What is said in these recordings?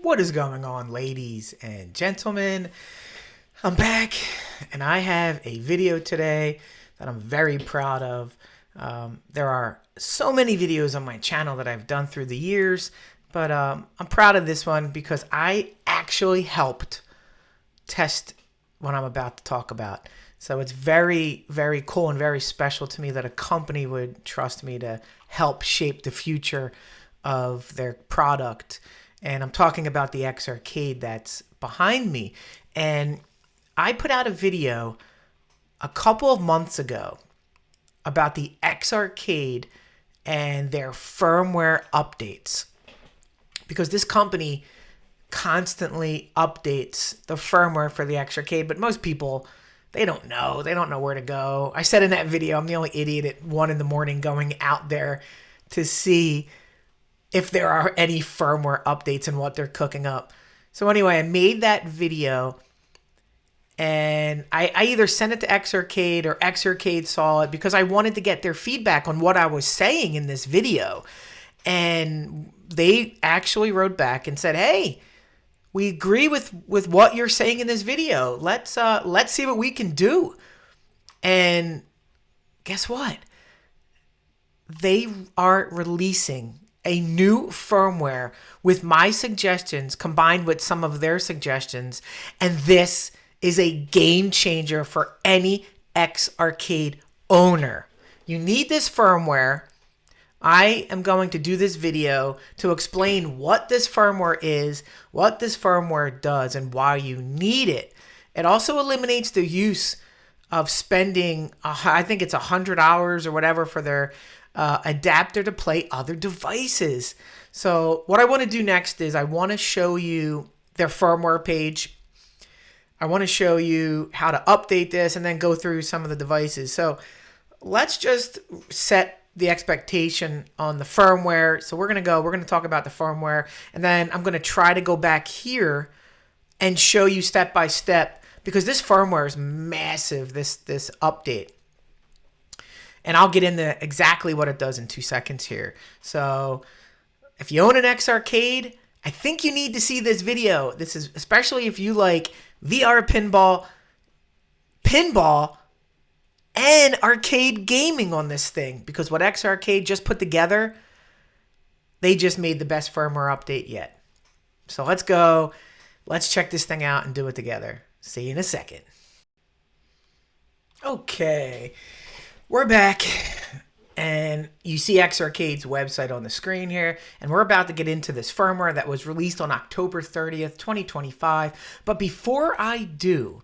What is going on, ladies and gentlemen? I'm back, and I have a video today that I'm very proud of. There are so many videos on my channel that I've done through the years, but I'm proud of this one because I actually helped test what I'm about to talk about. So it's very, very cool and very special to me that a company would trust me to help shape the future of their product. And I'm talking about the X Arcade that's behind me. And I put out a video a couple of months ago about the X Arcade and their firmware updates. Because this company constantly updates the firmware for the X Arcade, but most people, they don't know. They don't know where to go. I said in that video, I'm the only idiot at 1 a.m. going out there to see if there are any firmware updates and what they're cooking up. So anyway, I made that video, and I either sent it to X Arcade or X Arcade saw it because I wanted to get their feedback on what I was saying in this video. And they actually wrote back and said, hey, we agree with what you're saying in this video. Let's see what we can do. And guess what? They are releasing a new firmware with my suggestions combined with some of their suggestions. And this is a game changer for any X Arcade owner. You need this firmware. I am going to do this video to explain what this firmware is, what this firmware does, and why you need it. It also eliminates the use of spending, I think it's 100 hours or whatever for their adapter to play other devices. So what I want to do next is I want to show you their firmware page. I want to show you how to update this and then go through some of the devices. So let's just set the expectation on the firmware. So we're going to talk about the firmware, and then I'm going to try to go back here and show you step by step, because this firmware is massive, this update. And I'll get into exactly what it does in 2 seconds here. So if you own an X Arcade, I think you need to see this video. This is especially if you like VR pinball, and arcade gaming on this thing. Because what X Arcade just put together, they just made the best firmware update yet. So let's go. Let's check this thing out and do it together. See you in a second. Okay. We're back, and you see X Arcade's website on the screen here, and we're about to get into this firmware that was released on October 30th, 2025. But before I do,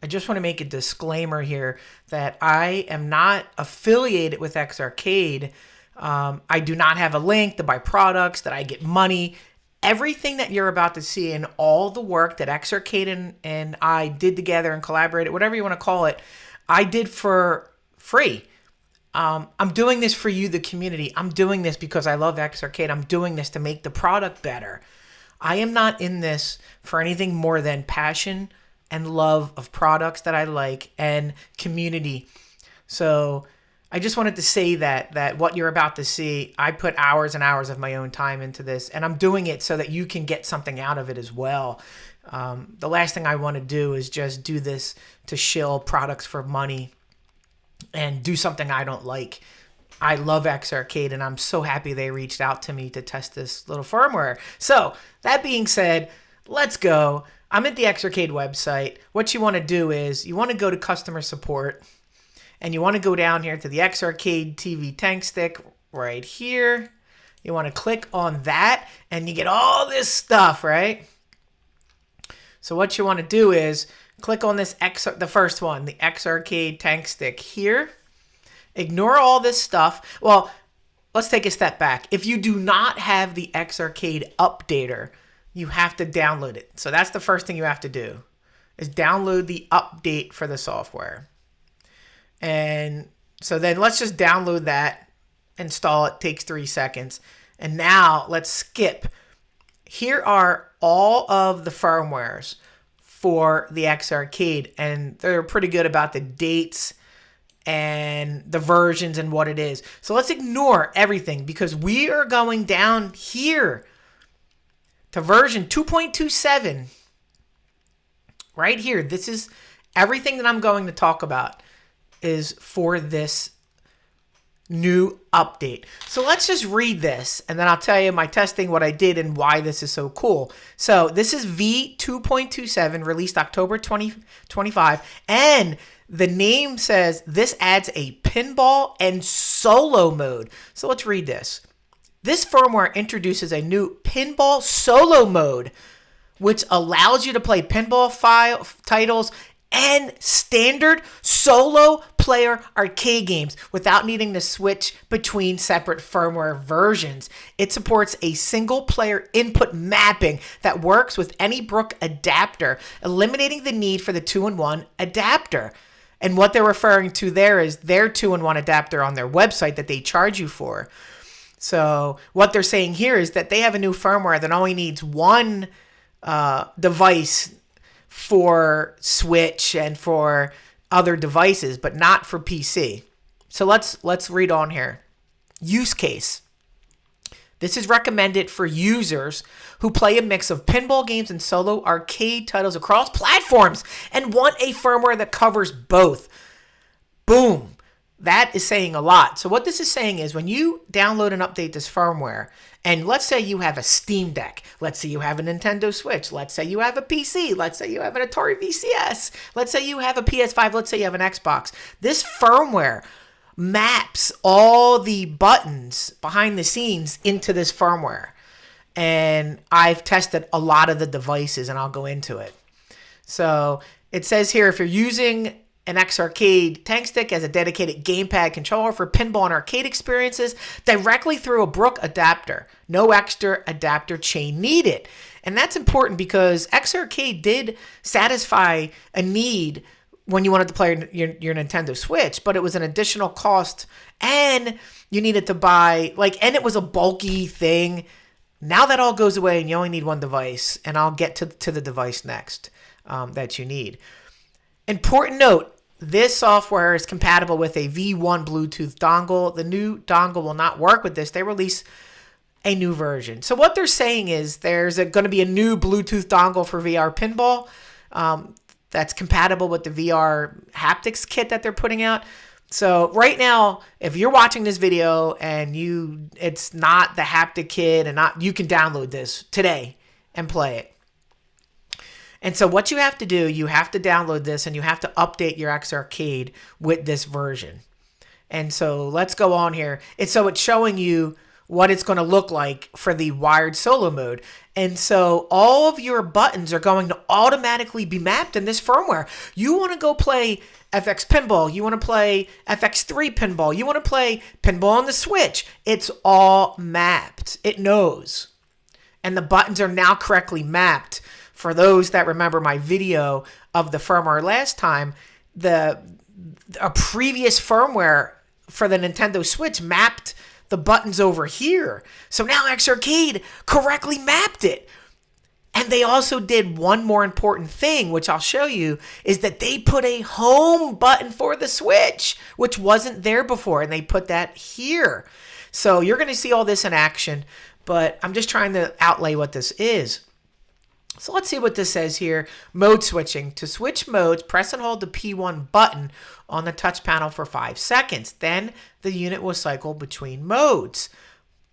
I just want to make a disclaimer here that I am not affiliated with X Arcade. I do not have a link to buy products, that I get money. Everything that you're about to see and all the work that X Arcade and I did together and collaborated, whatever you want to call it, I did for free. I'm doing this for you, the community. I'm doing this because I love X Arcade. I'm doing this to make the product better. I am not in this for anything more than passion and love of products that I like and community. So I just wanted to say that what you're about to see, I put hours and hours of my own time into this, and I'm doing it so that you can get something out of it as well. The last thing I want to do is just do this to shill products for money and do something I don't like. I love X Arcade, and I'm so happy they reached out to me to test this little firmware. So that being said, let's go. I'm at the X Arcade website. What you want to do is you want to go to customer support, and you want to go down here to the X Arcade TV tank stick right here. You want to click on that, and you get all this stuff, right? So what you want to do is click on this the first one, the X Arcade tank stick here. Ignore all this stuff. Well, let's take a step back. If you do not have the X Arcade updater, you have to download it. So that's the first thing you have to do, is download the update for the software. And so then let's just download that, install it, takes 3 seconds. And now let's skip. Here are all of the firmwares for the X Arcade, and they're pretty good about the dates and the versions and what it is. So let's ignore everything because we are going down here to version 2.27. Right here, this is everything that I'm going to talk about is for this new update. So let's just read this, and then I'll tell you my testing, what I did, and why this is so cool. So this is V2.27, released October 2025, and the name says this adds a pinball and solo mode. So let's read this. This firmware introduces a new pinball solo mode, which allows you to play pinball titles and standard solo player arcade games without needing to switch between separate firmware versions. It supports a single player input mapping that works with any Brook adapter, eliminating the need for the 2-in-1 adapter. And what they're referring to there is their 2-in-1 adapter on their website that they charge you for. So what they're saying here is that they have a new firmware that only needs one device for Switch and for other devices, but not for PC. So let's read on here. Use case. This is recommended for users who play a mix of pinball games and solo arcade titles across platforms and want a firmware that covers both. Boom. That is saying a lot. So what this is saying is when you download and update this firmware, and let's say you have a Steam Deck, let's say you have a Nintendo Switch, let's say you have a PC, let's say you have an Atari VCS, let's say you have a PS5, let's say you have an Xbox. This firmware maps all the buttons behind the scenes into this firmware. And I've tested a lot of the devices, and I'll go into it. So it says here, if you're using an X-Arcade tank stick as a dedicated gamepad controller for pinball and arcade experiences directly through a Brook adapter. No extra adapter chain needed. And that's important because X-Arcade did satisfy a need when you wanted to play your Nintendo Switch, but it was an additional cost, and you needed to buy, and it was a bulky thing. Now that all goes away and you only need one device, and I'll get to the device next that you need. Important note, this software is compatible with a V1 Bluetooth dongle. The new dongle will not work with this. They release a new version. So what they're saying is there's going to be a new Bluetooth dongle for VR pinball that's compatible with the VR haptics kit that they're putting out. So right now, if you're watching this video and it's not the haptic kit you can download this today and play it. And so what you have to do, you have to download this and you have to update your X-Arcade with this version. And so let's go on here. It's showing you what it's going to look like for the wired solo mode. And so all of your buttons are going to automatically be mapped in this firmware. You want to go play FX Pinball. You want to play FX3 Pinball. You want to play Pinball on the Switch. It's all mapped. It knows. And the buttons are now correctly mapped. For those that remember my video of the firmware last time, a previous firmware for the Nintendo Switch mapped the buttons over here. So now X-Arcade correctly mapped it. And they also did one more important thing, which I'll show you, is that they put a home button for the Switch, which wasn't there before, and they put that here. So you're going to see all this in action, but I'm just trying to outlay what this is. So let's see what this says here. Mode switching. To switch modes, press and hold the P1 button on the touch panel for 5 seconds. Then the unit will cycle between modes.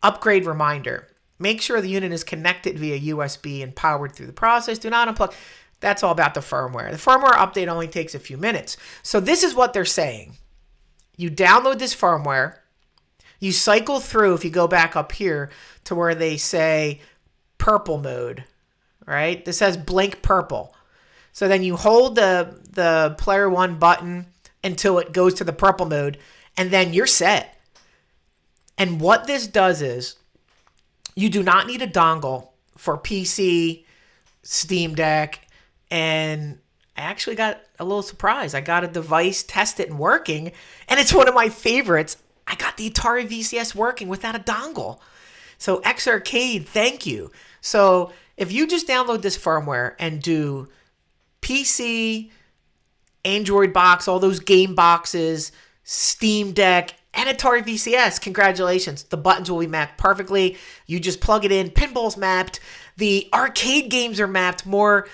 Upgrade reminder. Make sure the unit is connected via USB and powered through the process. Do not unplug. That's all about the firmware. The firmware update only takes a few minutes. So this is what they're saying. You download this firmware. You cycle through, if you go back up here to where they say purple mode. Right? This says blink purple. So then you hold the player 1 button until it goes to the purple mode, and then you're set. And what this does is you do not need a dongle for PC, Steam Deck, and I actually got a little surprise. I got a device, test it and working, and it's one of my favorites. I got the Atari VCS working without a dongle. So X-Arcade, thank you. So if you just download this firmware and do PC, Android box, all those game boxes, Steam Deck, and Atari VCS. Congratulations. The buttons will be mapped perfectly. You just plug it in. Pinball's mapped. The arcade games are mapped. More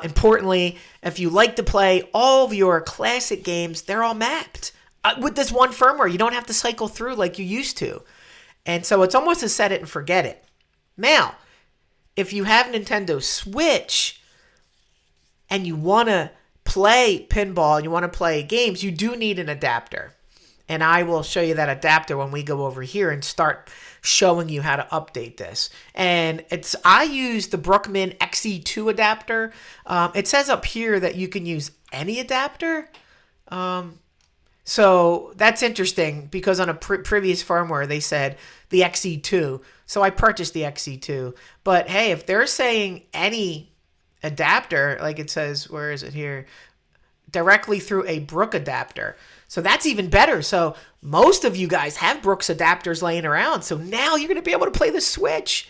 importantly, if you like to play all of your classic games, they're all mapped. With this one firmware, you don't have to cycle through like you used to. And so it's almost a set it and forget it. Now, if you have Nintendo Switch and you want to play pinball and you want to play games, you do need an adapter. And I will show you that adapter when we go over here and start showing you how to update this. And I use the Brookman XE2 adapter. It says up here that you can use any adapter. So that's interesting because on a previous firmware they said the XE2. So I purchased the XE2. But hey, if they're saying any adapter, like it says, where is it here? Directly through a Brook adapter. So that's even better. So most of you guys have Brooks adapters laying around. So now you're going to be able to play the Switch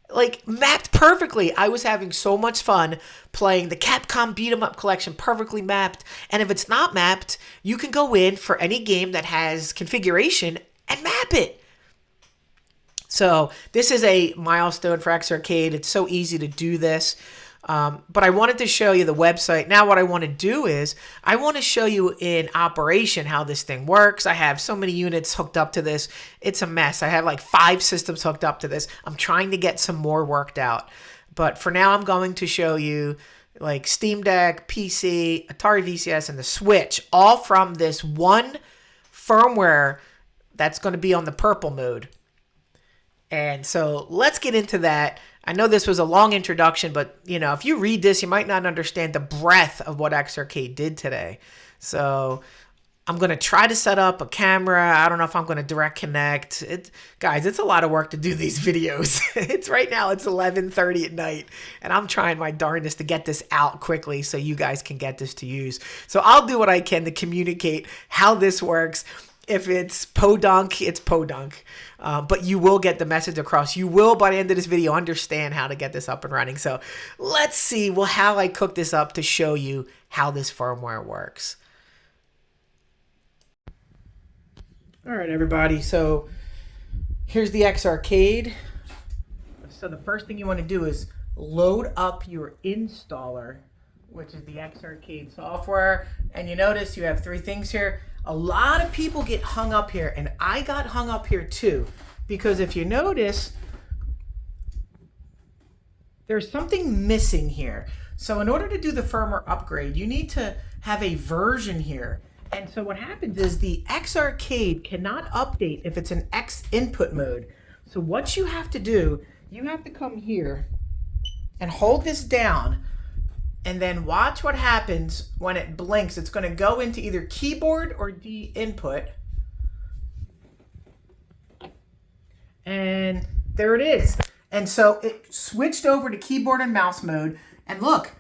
like mapped perfectly. I was having so much fun playing the Capcom Beat 'em Up collection perfectly mapped. And if it's not mapped, you can go in for any game that has configuration and map it. So this is a milestone for X Arcade. It's so easy to do this. But I wanted to show you the website. Now what I want to do is I want to show you in operation how this thing works. I have so many units hooked up to this. It's a mess. I have like 5 systems hooked up to this. I'm trying to get some more worked out. But for now, I'm going to show you like Steam Deck, PC, Atari VCS, and the Switch, all from this one firmware that's going to be on the purple mode. And so let's get into that. I know this was a long introduction, but you know, if you read this, you might not understand the breadth of what X Arcade did today. So I'm going to try to set up a camera. I don't know if I'm going to direct connect. Guys, it's a lot of work to do these videos. Right now, it's 11:30 at night, and I'm trying my darndest to get this out quickly so you guys can get this to use. So I'll do what I can to communicate how this works. If it's podunk, it's podunk. But you will get the message across. You will, by the end of this video, understand how to get this up and running. So let's see how I cook this up to show you how this firmware works. All right, everybody. So here's the X Arcade. So the first thing you want to do is load up your installer, which is the X Arcade software. And you notice you have 3 things here. A lot of people get hung up here, and I got hung up here too, because if you notice, there's something missing here. So in order to do the firmware upgrade, you need to have a version here. And so what happens is the X Arcade cannot update if it's an X input mode. So what you have to do, you have to come here and hold this down, and then watch what happens when it blinks. It's going to go into either keyboard or D input. And there it is. And so it switched over to keyboard and mouse mode. And look,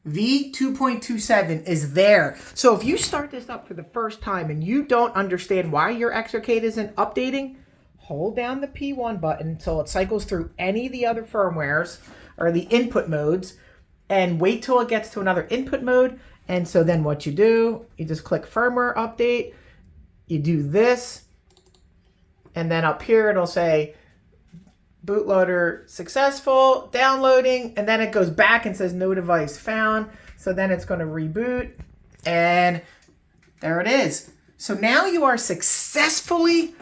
V2.27 is there. So if you start this up for the first time and you don't understand why your X Arcade isn't updating, hold down the P1 button until it cycles through any of the other firmwares or the input modes, and wait till it gets to another input mode. And so then what you do, you just click firmware update, you do this, and then up here it'll say bootloader successful, downloading, and then it goes back and says no device found. So then it's going to reboot, and there it is. So now you are successfully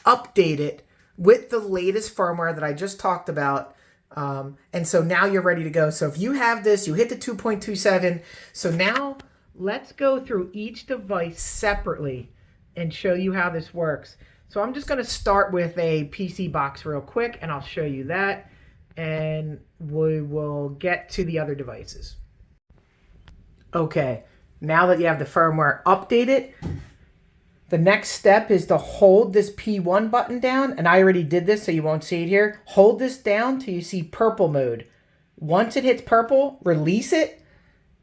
updated with the latest firmware that I just talked about. And so now you're ready to go. So if you have this, you hit the 2.27. So now let's go through each device separately and show you how this works. So I'm just going to start with a PC box real quick, and I'll show you that, and we will get to the other devices. Okay, now that you have the firmware updated, the next step is to hold this P1 button down, and I already did this so you won't see it here. Hold this down till you see purple mode. Once it hits purple, release it,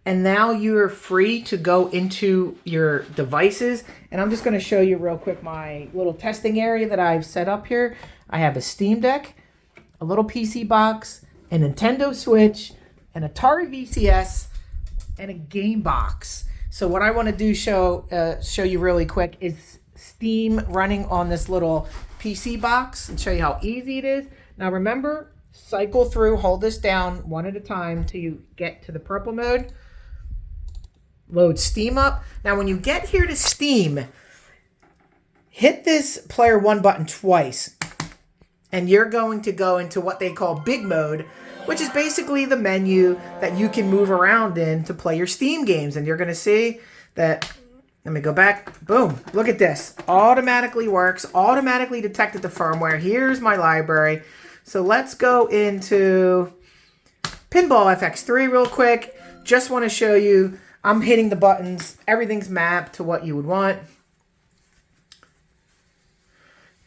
and now you're free to go into your devices. And I'm just going to show you real quick my little testing area that I've set up here. I have a Steam Deck, a little PC box, a Nintendo Switch, an Atari VCS, and a game box. So what I want to do show you really quick is Steam running on this little PC box and show you how easy it is. Now remember, cycle through, hold this down one at a time till you get to the purple mode. Load Steam up. Now when you get here to Steam, hit this player 1 button twice, and you're going to go into what they call big mode, which is basically the menu that you can move around in to play your Steam games. And you're going to see that, let me go back, boom, look at this. Automatically works, automatically detected the firmware. Here's my library. So let's go into Pinball FX3 real quick. Just want to show you, I'm hitting the buttons. Everything's mapped to what you would want.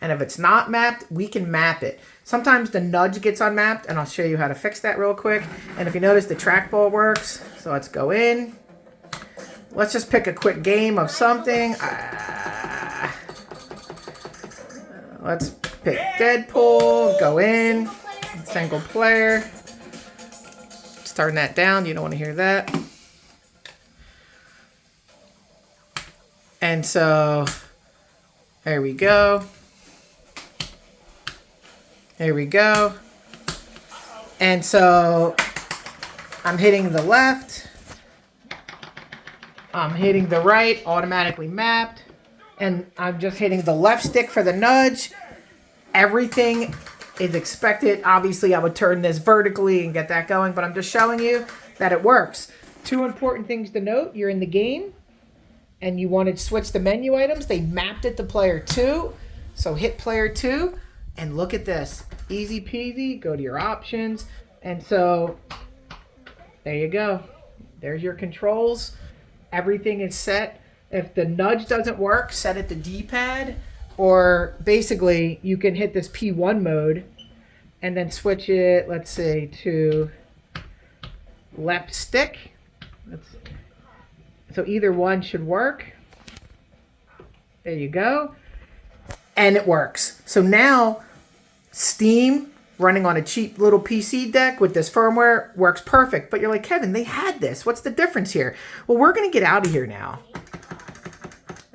And if it's not mapped, we can map it. Sometimes the nudge gets unmapped, and I'll show you how to fix that real quick. And if you notice, the trackball works. So let's go in. Let's just pick a quick game of something. Let's pick Deadpool. Go in. Single player. Turn that down. You don't want to hear that. And so, there we go. There we go. And so I'm hitting the left. I'm hitting the right, automatically mapped. And I'm just hitting the left stick for the nudge. Everything is expected. Obviously, I would turn this vertically and get that going, but I'm just showing you that it works. Two important things to note. You're in the game and you wanted to switch the menu items. They mapped it to player 2. So hit player 2. And look at this, easy peasy, go to your options. And so there you go. There's your controls. Everything is set. If the nudge doesn't work, set it to D-pad, or basically you can hit this P1 mode and then switch it, let's say, to left stick. So either one should work. There you go. And it works. So now Steam running on a cheap little PC deck with this firmware works perfect. But you're like, Kevin, they had this. What's the difference here? Well, we're going to get out of here now.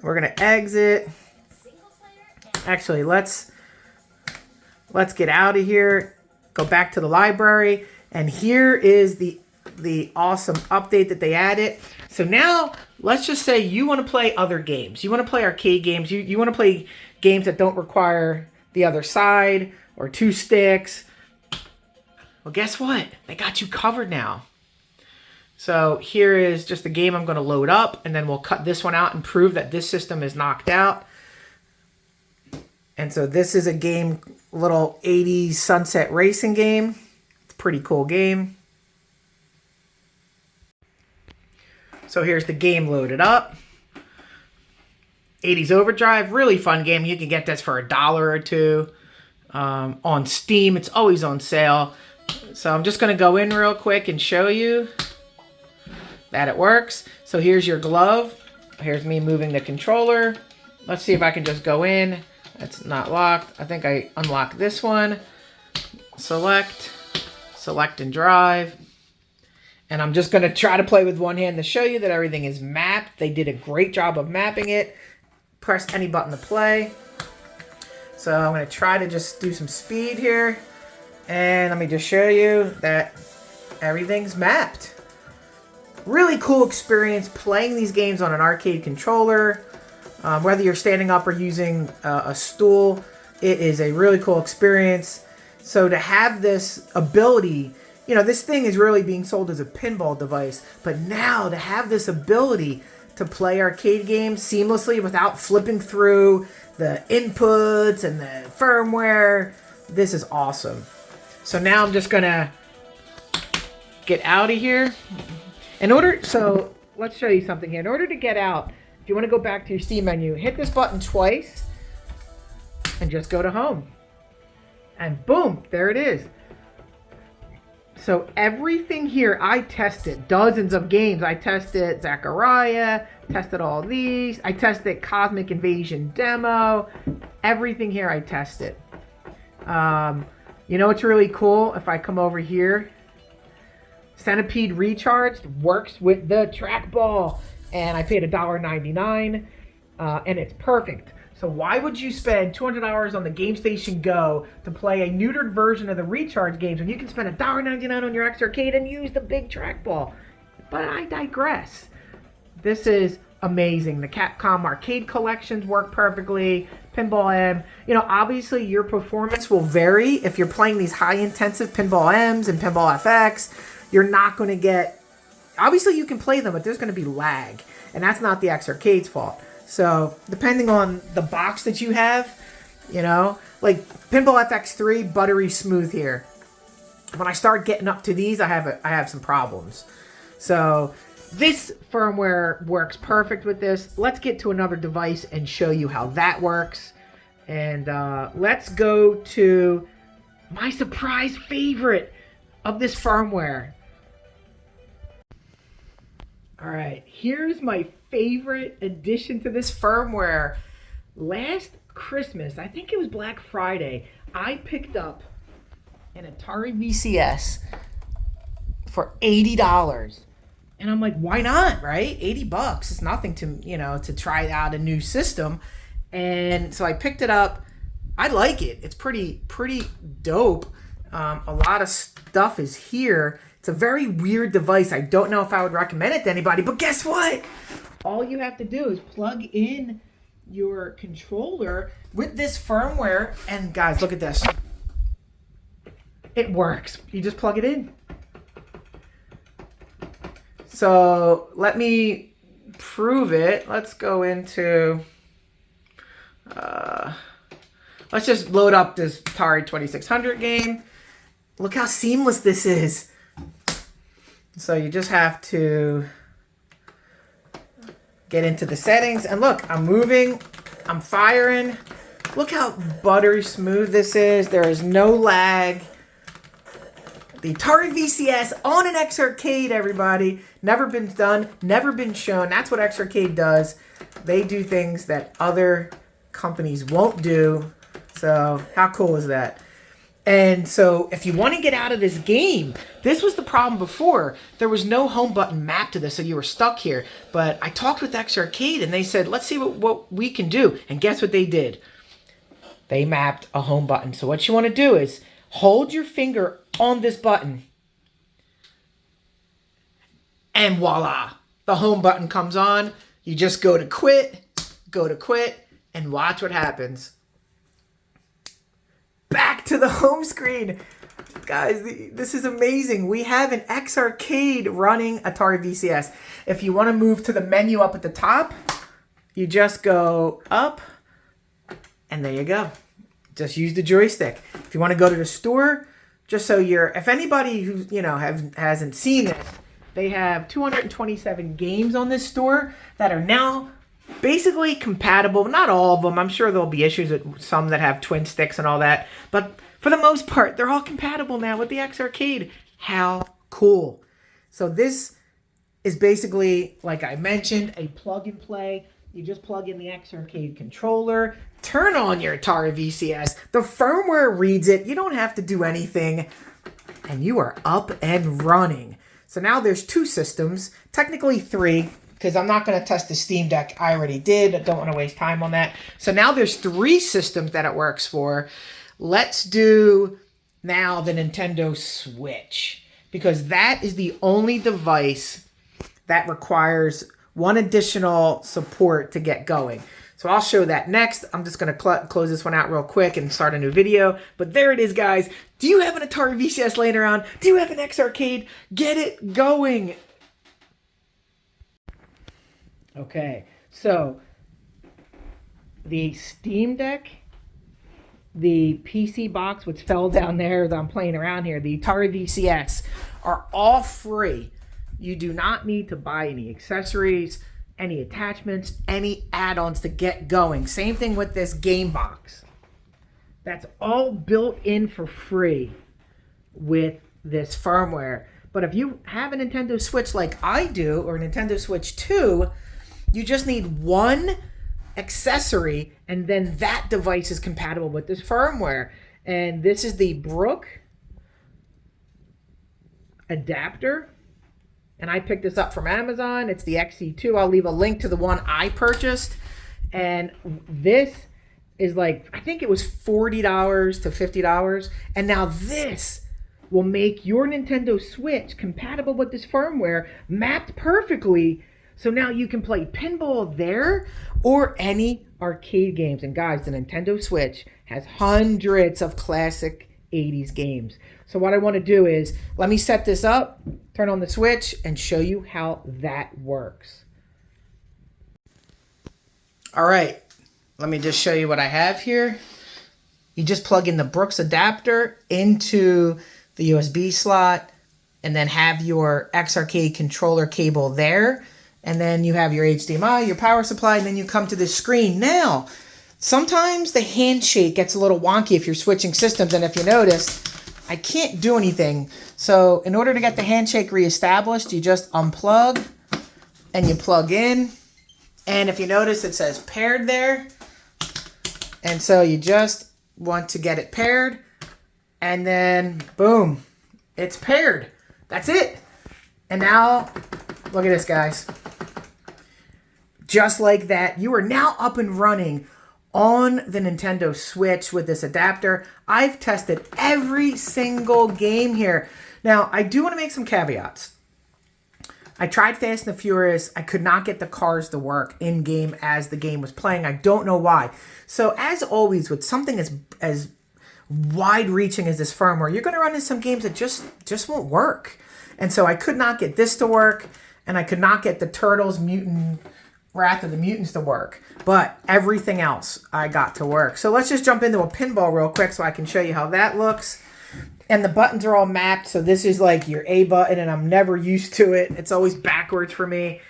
We're going to exit. Actually, let's get out of here. Go back to the library. And here is the awesome update that they added. So now let's just say you want to play other games. You want to play arcade games. You want to play games that don't require the other side or 2 sticks. Well, guess what? They got you covered now. So here is just the game I'm going to load up, and then we'll cut this one out and prove that this system is knocked out. And so this is a game, little 80s sunset racing game. It's a pretty cool game. So here's the game loaded up. 80s Overdrive, really fun game. You can get this for $1 or $2 on Steam. It's always on sale. So I'm just going to go in real quick and show you that it works. So here's your glove. Here's me moving the controller. Let's see if I can just go in. It's not locked. I think I unlocked this one. Select and drive. And I'm just going to try to play with one hand to show you that everything is mapped. They did a great job of mapping it. Press any button to play. So I'm going to try to just do some speed here. And let me just show you that everything's mapped. Really cool experience playing these games on an arcade controller. Whether you're standing up or using a stool, it is a really cool experience. So to have this ability, you know, this thing is really being sold as a pinball device. But now to have this ability to play arcade games seamlessly without flipping through the inputs and the firmware, this is awesome. So now I'm just gonna get out of here. So let's show you something here. In order to get out, if you want to go back to your Steam menu, hit this button twice and just go to home. And boom, there it is. So everything here, I tested dozens of games. I tested Zaccaria, tested all these. I tested Cosmic Invasion Demo. Everything here I tested. You know what's really cool? If I come over here, Centipede Recharged works with the trackball. And I paid $1.99. and it's perfect. So why would you spend $200 on the Game Station Go to play a neutered version of the recharge games when you can spend $1.99 on your X Arcade and use the big trackball? But I digress. This is amazing. The Capcom arcade collections work perfectly. Pinball M, obviously your performance will vary if you're playing these high intensive Pinball M's and Pinball FX. You're not going to get, obviously you can play them, but there's going to be lag, and that's not the X Arcade's fault. So depending on the box that you have, like Pinball FX3, buttery smooth here. When I start getting up to these, I have some problems. So this firmware works perfect with this. Let's get to another device and show you how that works. And let's go to my surprise favorite of this firmware. All right, here's my favorite addition to this firmware. Last Christmas, I think it was Black Friday, I picked up an Atari VCS for $80. And I'm like, why not, right? $80, it's nothing to try out a new system. And so I picked it up. I like it. It's pretty dope. A lot of stuff is here. It's a very weird device. I don't know if I would recommend it to anybody, but guess what? All you have to do is plug in your controller with this firmware, and guys, look at this. It works. You just plug it in. So let me prove it. Let's go into, let's just load up this Atari 2600 game. Look how seamless this is. So you just have to get into the settings, and look, I'm moving, I'm firing. Look how buttery smooth this is. There is no lag. The Atari VCS on an X Arcade, everybody. Never been done, never been shown. That's what X Arcade does. They do things that other companies won't do. So how cool is that? And so if you want to get out of this game, this was the problem before. There was no home button mapped to this, so you were stuck here. But I talked with X Arcade, and they said, let's see what we can do. And guess what they did? They mapped a home button. So what you want to do is hold your finger on this button, and voila, the home button comes on. You just go to quit, and watch what happens. Back to the home screen. Guys, this is amazing. We have an X Arcade running Atari VCS. If you want to move to the menu up at the top, you just go up, and there you go. Just use the joystick. If you want to go to the store, just so if anybody who, hasn't seen this, they have 227 games on this store that are now basically compatible. Not all of them. I'm sure there'll be issues with some that have twin sticks and all that. But for the most part, they're all compatible now with the X Arcade. How cool. So this is basically, like I mentioned, a plug and play. You just plug in the X Arcade controller, turn on your Atari VCS. The firmware reads it. You don't have to do anything. And you are up and running. So now there's two systems, technically three, because I'm not going to test the Steam Deck. I already did. I don't want to waste time on that. So now there's three systems that it works for. Let's do now the Nintendo Switch, because that is the only device that requires one additional support to get going. So I'll show that next. I'm just going to close this one out real quick and start a new video. But there it is, guys. Do you have an Atari VCS laying around? Do you have an X Arcade? Get it going. Okay, so the Steam Deck, the PC box, which fell down there that I'm playing around here, the Atari VCS, are all free. You do not need to buy any accessories, any attachments, any add-ons to get going. Same thing with this game box. That's all built in for free with this firmware. But if you have a Nintendo Switch like I do, or a Nintendo Switch 2, you just need one accessory, and then that device is compatible with this firmware. And this is the Brook adapter. And I picked this up from Amazon. It's the XC2. I'll leave a link to the one I purchased. And this is like, I think it was $40 to $50. And now this will make your Nintendo Switch compatible with this firmware, mapped perfectly. So now you can play pinball there or any arcade games. And guys, the Nintendo Switch has hundreds of classic 80s games. So what I want to do is, let me set this up, turn on the Switch, and show you how that works. All right, let me just show you what I have here. You just plug in the Brooks adapter into the USB slot and then have your X-Arcade controller cable there. And then you have your HDMI, your power supply, and then you come to this screen. Now, sometimes the handshake gets a little wonky if you're switching systems. And if you notice, I can't do anything. So in order to get the handshake reestablished, you just unplug and you plug in. And if you notice, it says paired there. And so you just want to get it paired. And then, boom, it's paired. That's it. And now, look at this, guys. Just like that, you are now up and running on the Nintendo Switch with this adapter. I've tested every single game here. Now, I do want to make some caveats. I tried Fast and the Furious. I could not get the cars to work in-game as the game was playing. I don't know why. So, as always, with something as wide-reaching as this firmware, you're going to run into some games that just won't work. And so I could not get this to work, and I could not get the Turtles Mutant Wrath of the Mutants to work. But everything else I got to work. So let's just jump into a pinball real quick so I can show you how that looks. And the buttons are all mapped, so this is like your A button, and I'm never used to it. It's always backwards for me.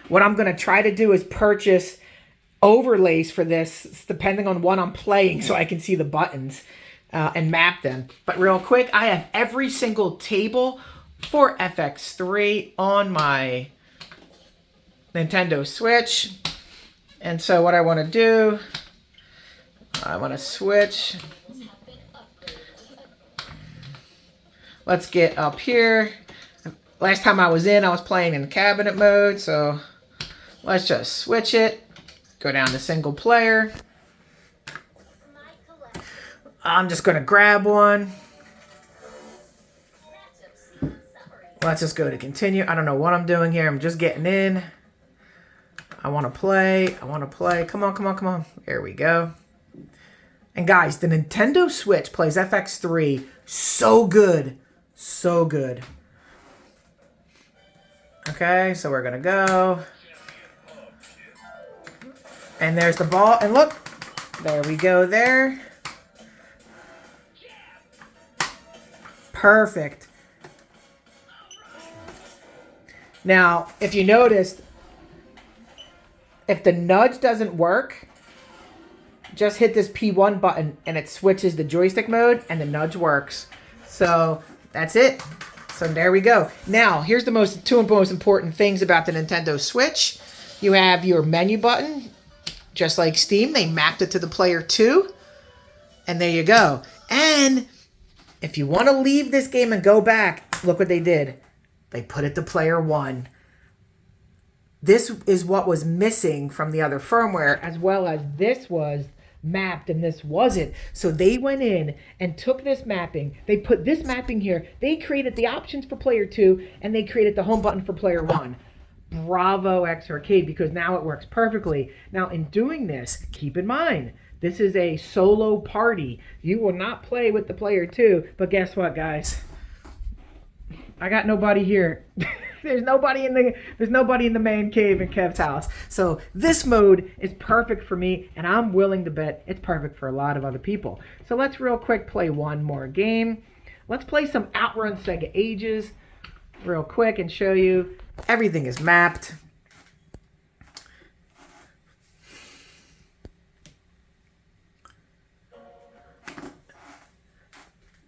What I'm going to try to do is purchase overlays for this, depending on what I'm playing, so I can see the buttons and map them. But real quick, I have every single table for FX3 on my Nintendo Switch. And so what I want to do, I want to switch. Let's get up here. Last time I was playing in cabinet mode, so let's just switch it. Go down to single player. I'm just going to grab one. Let's just go to continue. I don't know what I'm doing here. I'm just getting in. I want to play. I want to play. Come on, come on, come on. There we go. And guys, the Nintendo Switch plays FX3 so good. So good. Okay, so we're going to go. And there's the ball. And look, there we go there. Perfect. Now, if you noticed, if the nudge doesn't work, just hit this P1 button and it switches the joystick mode and the nudge works. So that's it. So there we go. Now, here's the two most important things about the Nintendo Switch. You have your menu button, just like Steam. They mapped it to the player 2. And there you go. And if you want to leave this game and go back, look what they did. They put it to player 1. This is what was missing from the other firmware, as well as this was mapped and this wasn't. So they went in and took this mapping. They put this mapping here. They created the options for player 2, and they created the home button for player 1. Bravo X-Arcade, because now it works perfectly. Now, in doing this, keep in mind, this is a solo party. You will not play with the player 2, but guess what, guys? I got nobody here. There's nobody in the man cave in Kev's house. So this mode is perfect for me, and I'm willing to bet it's perfect for a lot of other people. So let's real quick play one more game. Let's play some Outrun Sega Ages real quick and show you everything is mapped.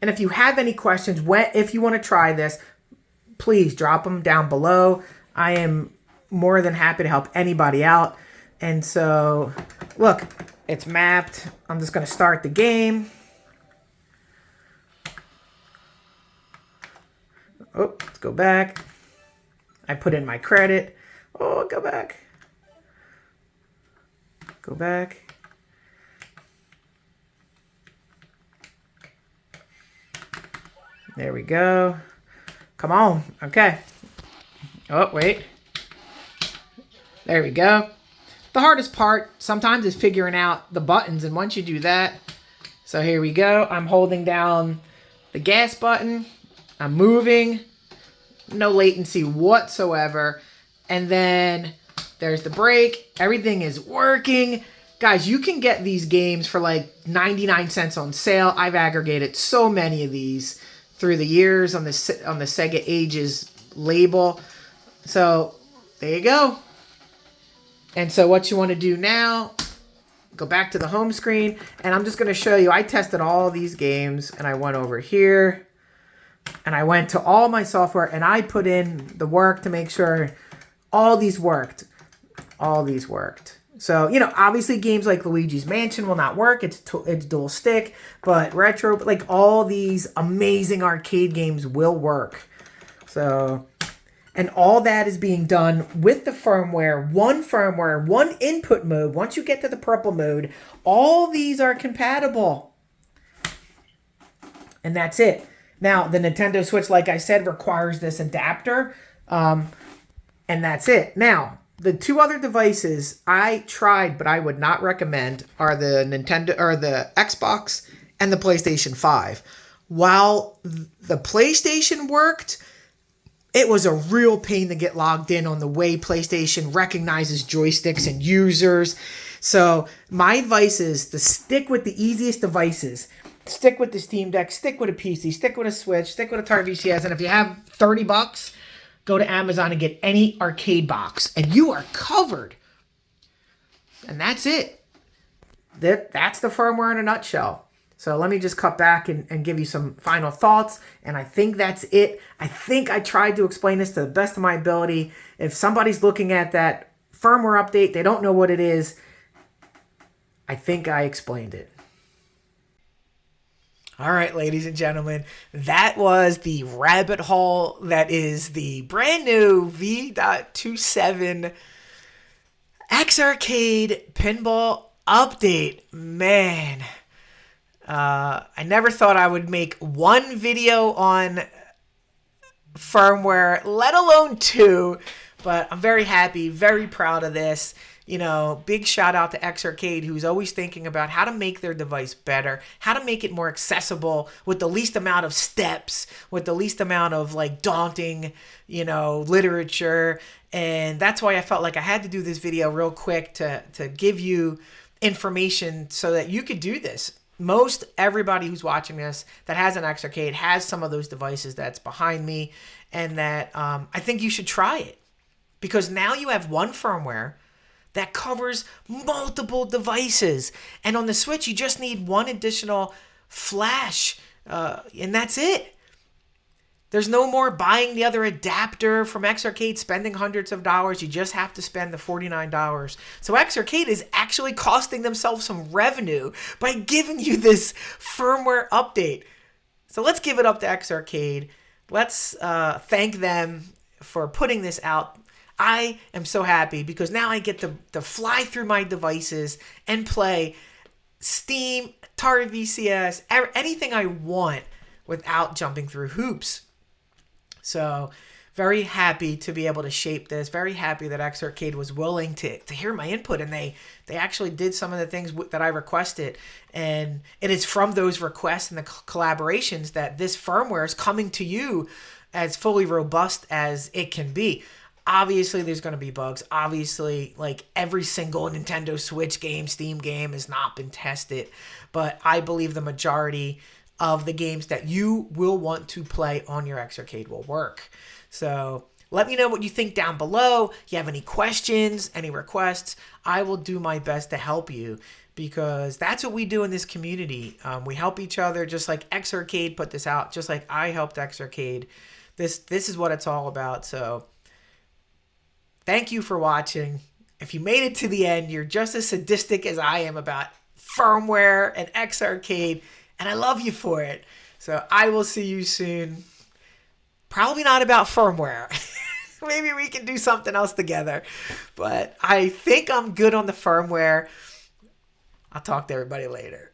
And if you have any questions, if you want to try this, please drop them down below. I am more than happy to help anybody out. And so, look, it's mapped. I'm just going to start the game. Oh, let's go back. I put in my credit. Oh, go back. Go back. There we go. Come on. Okay. Oh, wait. There we go. The hardest part sometimes is figuring out the buttons, and once you do that, so here we go. I'm holding down the gas button. I'm moving. No latency whatsoever. And then there's the brake. Everything is working. Guys, you can get these games for like 99 cents on sale. I've aggregated so many of these through the years on the Sega Ages label. So there you go. And so what you want to do now, go back to the home screen, and I'm just going to show you, I tested all these games, and I went over here, and I went to all my software, and I put in the work to make sure all these worked. All these worked. So, you know, obviously games like Luigi's Mansion will not work. It's dual stick, but retro, like all these amazing arcade games will work. So, and all that is being done with the firmware, one input mode. Once you get to the purple mode, all these are compatible. And that's it. Now, the Nintendo Switch, like I said, requires this adapter. And that's it. Now, the two other devices I tried, but I would not recommend, are the Xbox and the PlayStation 5. While the PlayStation worked, it was a real pain to get logged in on the way PlayStation recognizes joysticks and users. So my advice is to stick with the easiest devices. Stick with the Steam Deck, stick with a PC, stick with a Switch, stick with a Atari VCS. And if you have $30, go to Amazon and get any arcade box, and you are covered. And that's it. That's the firmware in a nutshell. So let me just cut back and give you some final thoughts. And I think that's it. I think I tried to explain this to the best of my ability. If somebody's looking at that firmware update, they don't know what it is, I think I explained it. All right, ladies and gentlemen, that was the rabbit hole that is the brand new V.27 X-Arcade pinball update. Man, I never thought I would make one video on firmware, let alone two, but I'm very happy, very proud of this. You know, big shout out to X-Arcade, who's always thinking about how to make their device better, how to make it more accessible with the least amount of steps, with the least amount of like daunting, you know, literature. And that's why I felt like I had to do this video real quick to give you information so that you could do this. Most everybody who's watching this that has an X-Arcade has some of those devices that's behind me, and that I think you should try it, because now you have one firmware that covers multiple devices. And on the Switch, you just need one additional flash, and that's it. There's no more buying the other adapter from X-Arcade, spending hundreds of dollars. You just have to spend the $49. So X-Arcade is actually costing themselves some revenue by giving you this firmware update. So let's give it up to X-Arcade. Let's thank them for putting this out. I am so happy because now I get to fly through my devices and play Steam, Atari VCS, anything I want without jumping through hoops. So very happy to be able to shape this. Very happy that X-Arcade was willing to hear my input, and they actually did some of the things that I requested. And it is from those requests and the collaborations that this firmware is coming to you as fully robust as it can be. Obviously, there's going to be bugs. Obviously, like every single Nintendo Switch game, Steam game has not been tested. But I believe the majority of the games that you will want to play on your X-Arcade will work. So let me know what you think down below. If you have any questions, any requests, I will do my best to help you, because that's what we do in this community. We help each other, just like X-Arcade put this out, just like I helped X-Arcade. This is what it's all about. So thank you for watching. If you made it to the end, you're just as sadistic as I am about firmware and X-Arcade, and I love you for it. So I will see you soon. Probably not about firmware, Maybe we can do something else together. But I think I'm good on the firmware. I'll talk to everybody later.